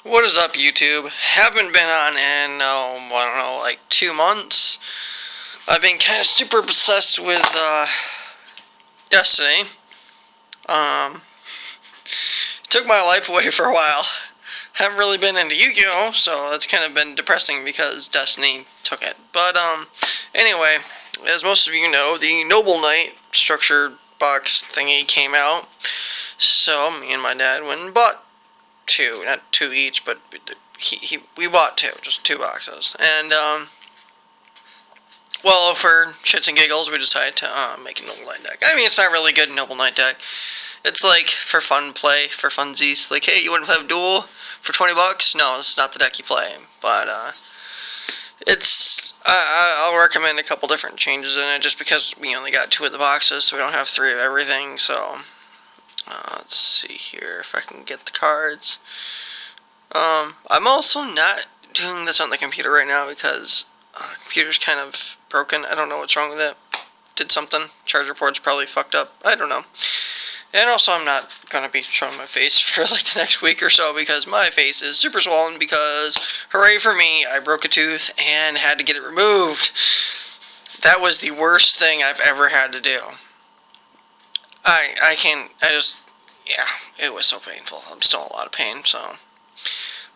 What is up, YouTube? Haven't been on in, I don't know, like 2 months. I've been kind of super obsessed with, Destiny. It took my life away for a while. Haven't really been into Yu-Gi-Oh, so that's kind of been depressing because Destiny took it. But, anyway, as most of you know, the Noble Knight structured box thingy came out. So, me and my dad went and bought two, not two each, but we bought two, just two boxes. And, well, for shits and giggles, we decided to make a Noble Knight deck. I mean, it's not really good Noble Knight deck. It's like for fun play, for funsies. Like, hey, you want to play a duel for $20? No, it's not the deck you play. But I'll recommend a couple different changes in it, just because we only got two of the boxes, so we don't have three of everything. So let's see here if I can get the cards. I'm also not doing this on the computer right now because the computer's kind of broken. I don't know what's wrong with it. Did something. Charger port's probably fucked up. I don't know. And also, I'm not going to be showing my face for like the next week or so because my face is super swollen because, hooray for me, I broke a tooth and had to get it removed. That was the worst thing I've ever had to do. Yeah, it was so painful. I'm still in a lot of pain, so.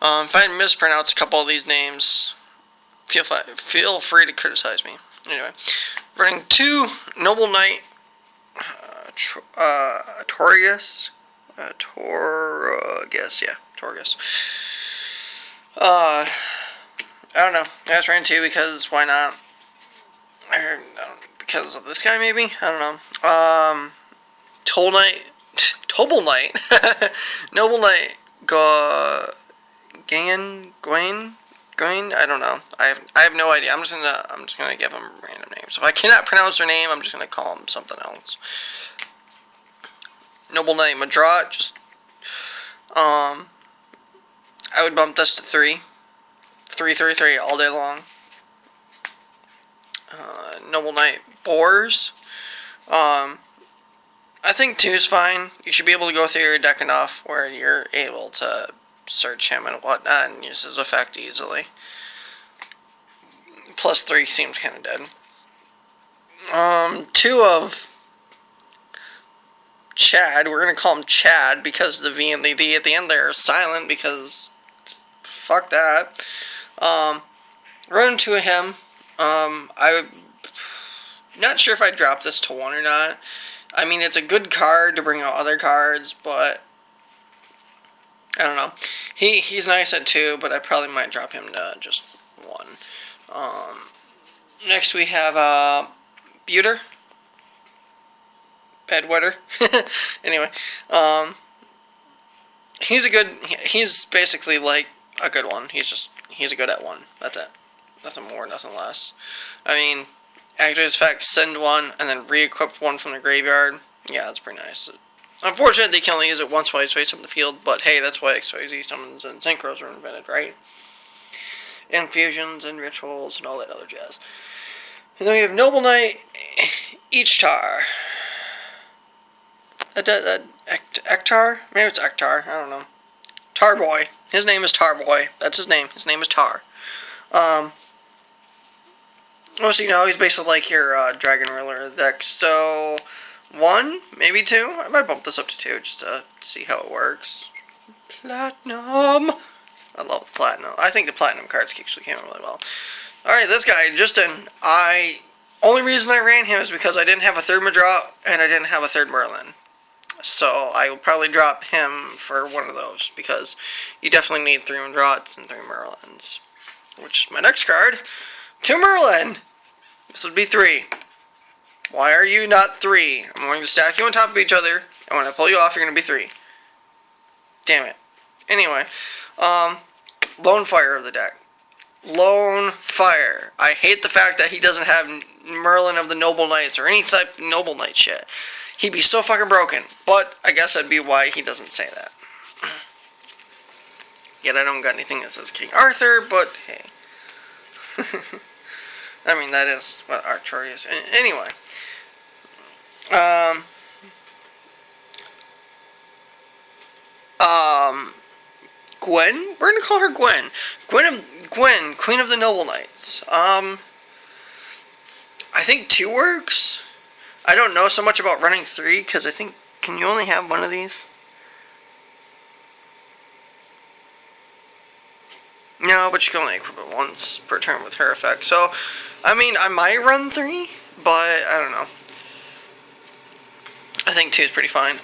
If I mispronounce a couple of these names, feel free to criticize me. Anyway, running two Noble Knight, Torgus. I don't know. I just ran two because why not? Because of this guy, maybe? I don't know. Tobal Knight, Noble Knight, Gwain. I don't know. I have no idea. I'm just gonna give them random names. If I cannot pronounce their name, I'm just gonna call them something else. Noble Knight Madrat. Just I would bump this to 3 all day long. Noble Knight Boars. I think 2 is fine. You should be able to go through your deck enough where you're able to search him and whatnot and use his effect easily. Plus 3 seems kind of dead. 2 of Chad. We're going to call him Chad because the V and the D at the end there are silent because fuck that. Run 2 of him. I'm not sure if I drop this to 1 or not. I mean, it's a good card to bring out other cards, but I don't know. He's nice at 2, but I probably might drop him to just 1. Next we have Buter. Bedwetter. Anyway, he's basically like a good one. He's a good at 1. That's it. Nothing more, nothing less. I mean, activate his effect, send 1, and then re-equip 1 from the graveyard. Yeah, that's pretty nice. Unfortunately, they can only use it once while he's face up the field, but hey, that's why XYZ summons and synchros were invented, right? Infusions and rituals and all that other jazz. And then we have Noble Knight Ichtar. Ektar? Maybe it's Ektar. I don't know. Tarboy. His name is Tarboy. That's his name. His name is Tar. Most of you know, he's basically like your Dragon Ruler deck. So 1, maybe 2. I might bump this up to 2 just to see how it works. Platinum. I love Platinum. I think the Platinum cards actually came out really well. Alright, this guy, Justin. Only reason I ran him is because I didn't have a 3rd Madrat and I didn't have a 3rd Merlin. So I will probably drop him for one of those because you definitely need 3 Madrats and 3 Merlins. Which is my next card. 2 Merlin! This would be 3. Why are you not 3? I'm going to stack you on top of each other, and when I pull you off, you're going to be 3. Damn it. Anyway, Lone Fire of the deck. Lone Fire. I hate the fact that he doesn't have Merlin of the Noble Knights or any type of Noble Knight shit. He'd be so fucking broken, but I guess that'd be why he doesn't say that. Yet I don't got anything that says King Arthur, but hey. I mean, that is what our chart is. Anyway. Gwen? We're gonna call her Gwen. Gwen, Queen of the Noble Knights. I think 2 works. I don't know so much about running 3, because I think, can you only have one of these? No, but you can only equip it once per turn with her effect. So, I mean, I might run 3, but I don't know. I think 2 is pretty fine.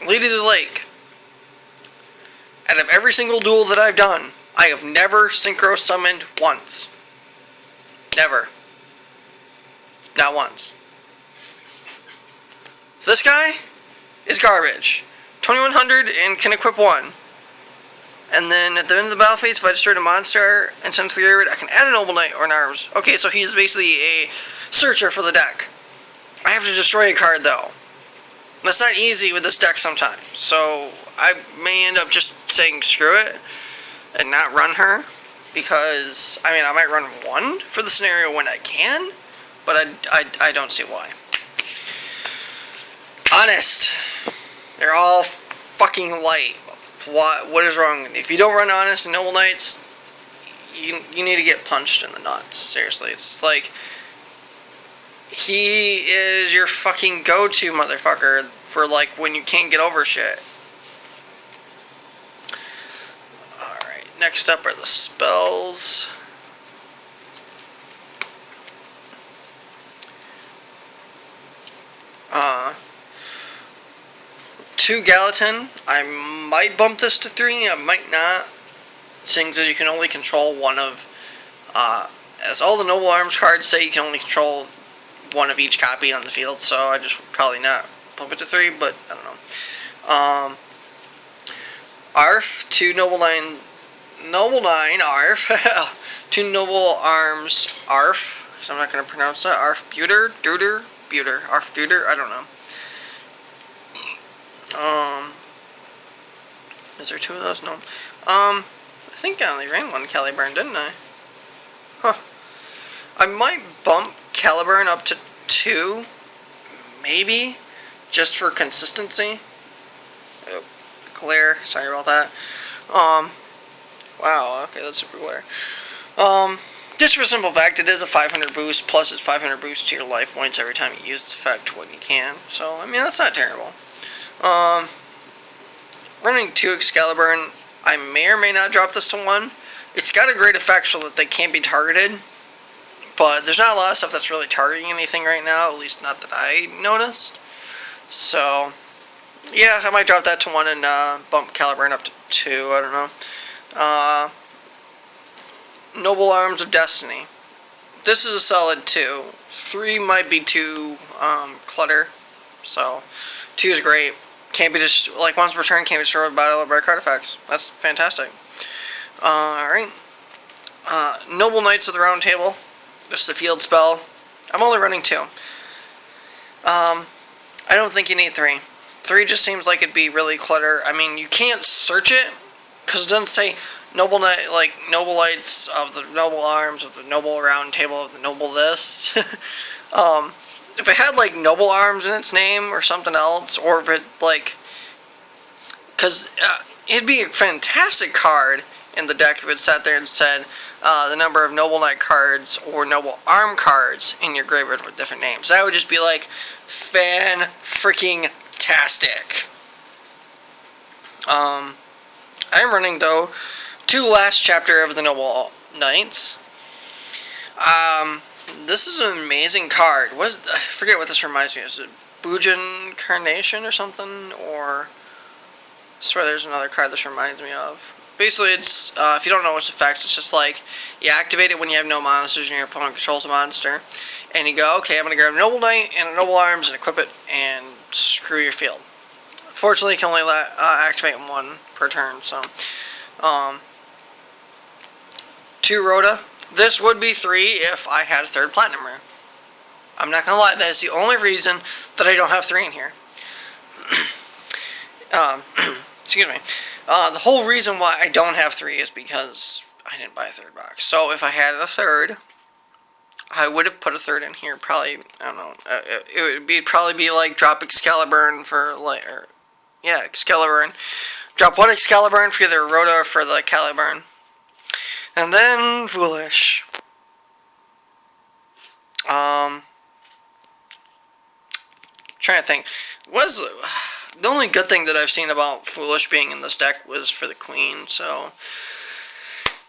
Lady of the Lake. Out of every single duel that I've done, I have never synchro summoned once. Never. Not once. This guy is garbage. 2100 and can equip 1. And then at the end of the battle phase, if I destroy a monster and send to the graveyard, I can add a Noble Knight or an Arms. Okay, so he's basically a searcher for the deck. I have to destroy a card though. That's not easy with this deck sometimes. So I may end up just saying screw it and not run her. Because, I mean, I might run 1 for the scenario when I can, but I don't see why. Honest. They're all fucking light. What is wrong with you? If you don't run Honest and Noble Knights, you need to get punched in the nuts. Seriously. It's like, he is your fucking go-to motherfucker for, like, when you can't get over shit. Alright, next up are the spells. 2 Gallatin. I might bump this to 3, I might not. Seeing that you can only control one of, as all the Noble Arms cards say, you can only control one of each copy on the field, so I just would probably not bump it to 3, but I don't know. Arf, 2 Noble 9 Arf, 2 Noble Arms Arf, because I'm not going to pronounce that, Arf Buter, Arf Duder, I don't know. Is there 2 of those? No. I think I only ran 1 Caliburn, didn't I? Huh. I might bump Caliburn up to 2, maybe, just for consistency. Oh, glare, sorry about that. Wow, okay, that's super glare. Just for a simple fact, it is a 500 boost, plus it's 500 boost to your life points every time you use the effect when you can. So, I mean, that's not terrible. Running 2 Excalibur, I may or may not drop this to 1. It's got a great effect so that they can't be targeted, but there's not a lot of stuff that's really targeting anything right now, at least not that I noticed. So, yeah, I might drop that to 1 and bump Caliburn up to 2, I don't know. Noble Arms of Destiny. This is a solid 2. 3 might be too clutter, so 2 is great. Can't be just, like, once per turn, can't be destroyed by card effects. That's fantastic. Alright. Noble Knights of the Round Table. This is a field spell. I'm only running 2. I don't think you need 3. 3 just seems like it'd be really clutter. I mean, you can't search it, because it doesn't say Noble Knight, like, Noble Knights of the Noble Arms, of the Noble Round Table, of the Noble this. If it had, like, Noble Arms in its name or something else, or if it, like, because it'd be a fantastic card in the deck if it sat there and said the number of Noble Knight cards or Noble Arm cards in your graveyard with different names. That would just be, like, fan-freaking-tastic. I am running, though, 2 last chapter of the Noble Knights. This is an amazing card. I forget what this reminds me of. Is it Bujin Carnation or something? Or I swear there's another card this reminds me of. Basically, it's if you don't know what's effects, it's just like you activate it when you have no monsters and your opponent controls a monster, and you go, okay, I'm gonna grab a Noble Knight and a Noble Arms and equip it and screw your field. Fortunately, you can only activate 1 per turn. So, 2 Rhoda. This would be 3 if I had a 3rd Platinum Rare. I'm not going to lie, that is the only reason that I don't have 3 in here. Excuse me. The whole reason why I don't have 3 is because I didn't buy a 3rd box. So if I had a 3rd, I would have put a 3rd in here. Probably, I don't know. It would probably be like drop Excalibur for, like, Excalibur. Drop 1 Excalibur for either Rhoda or for the Caliburn. And then Foolish. Trying to think. Was the only good thing that I've seen about Foolish being in this deck was for the Queen, so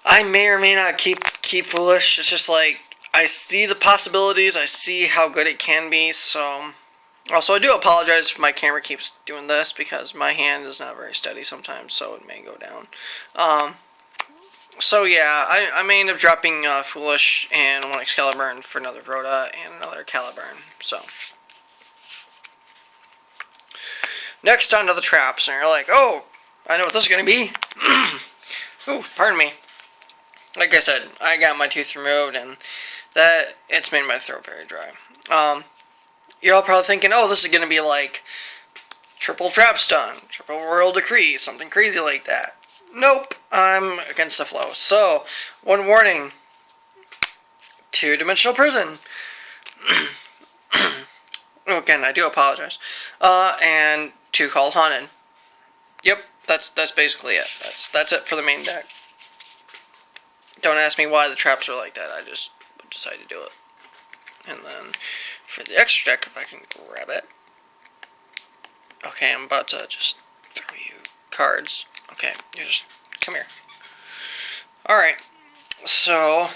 I may or may not keep Foolish. It's just like I see the possibilities, I see how good it can be, so also I do apologize if my camera keeps doing this because my hand is not very steady sometimes, so it may go down. So yeah, I may end up dropping Foolish and 1 Excalibur for another Rhoda and another Caliburn. So next on to the traps, and you're like, oh, I know what this is going to be. Ooh, pardon me. Like I said, I got my tooth removed, and it's made my throat very dry. You're all probably thinking, oh, this is going to be like triple trap stun, triple royal decree, something crazy like that. Nope, I'm against the flow. So, one warning. 2-dimensional prison. Again, I do apologize. And 2 called haunted. Yep, that's basically it. That's it for the main deck. Don't ask me why the traps are like that. I just decided to do it. And then for the extra deck, if I can grab it. Okay, I'm about to just throw you cards. Okay, you just come here. Alright, so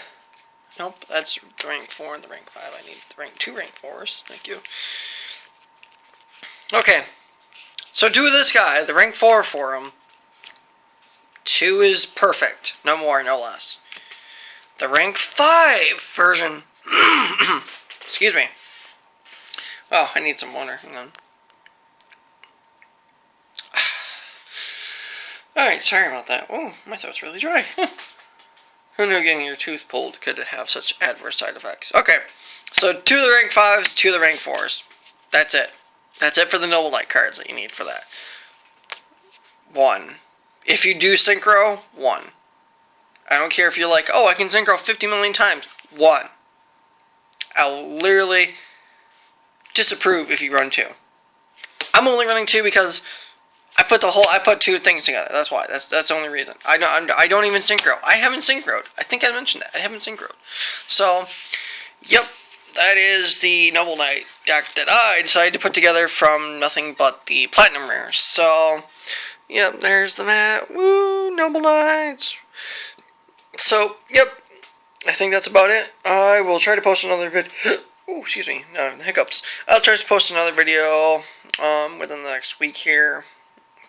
nope, that's the rank 4 and the rank 5. I need the rank 2 rank 4s. Thank you. Okay, so do this guy, the rank 4 for him. 2 is perfect. No more, no less. The rank 5 version. Excuse me. Oh, I need some water. Hang on. Alright, sorry about that. Oh, my throat's really dry. Who knew getting your tooth pulled could have such adverse side effects? Okay, so 2 of the rank 5s, 2 of the rank 4s. That's it. That's it for the Noble Knight cards that you need for that. 1. If you do synchro, 1. I don't care if you're like, oh, I can synchro 50 million times. 1. I'll literally disapprove if you run 2. I'm only running 2 because I put 2 things together. That's why. That's the only reason. I don't even synchro. I haven't synchroed. I think I mentioned that. I haven't synchroed. So, yep, that is the Noble Knight deck that I decided to put together from nothing but the Platinum Rares. So, yep, there's the mat. Woo, Noble Knights. So, yep, I think that's about it. I will try to post another video. Oh, excuse me, no, hiccups. I'll try to post another video within the next week here.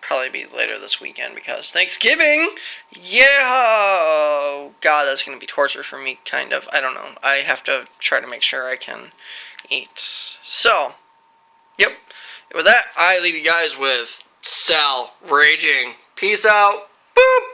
Probably be later this weekend because Thanksgiving. Yeah. Oh, God, that's gonna be torture for me. Kind of. I don't know. I have to try to make sure I can eat. So, yep. With that, I leave you guys with Sal raging. Peace out.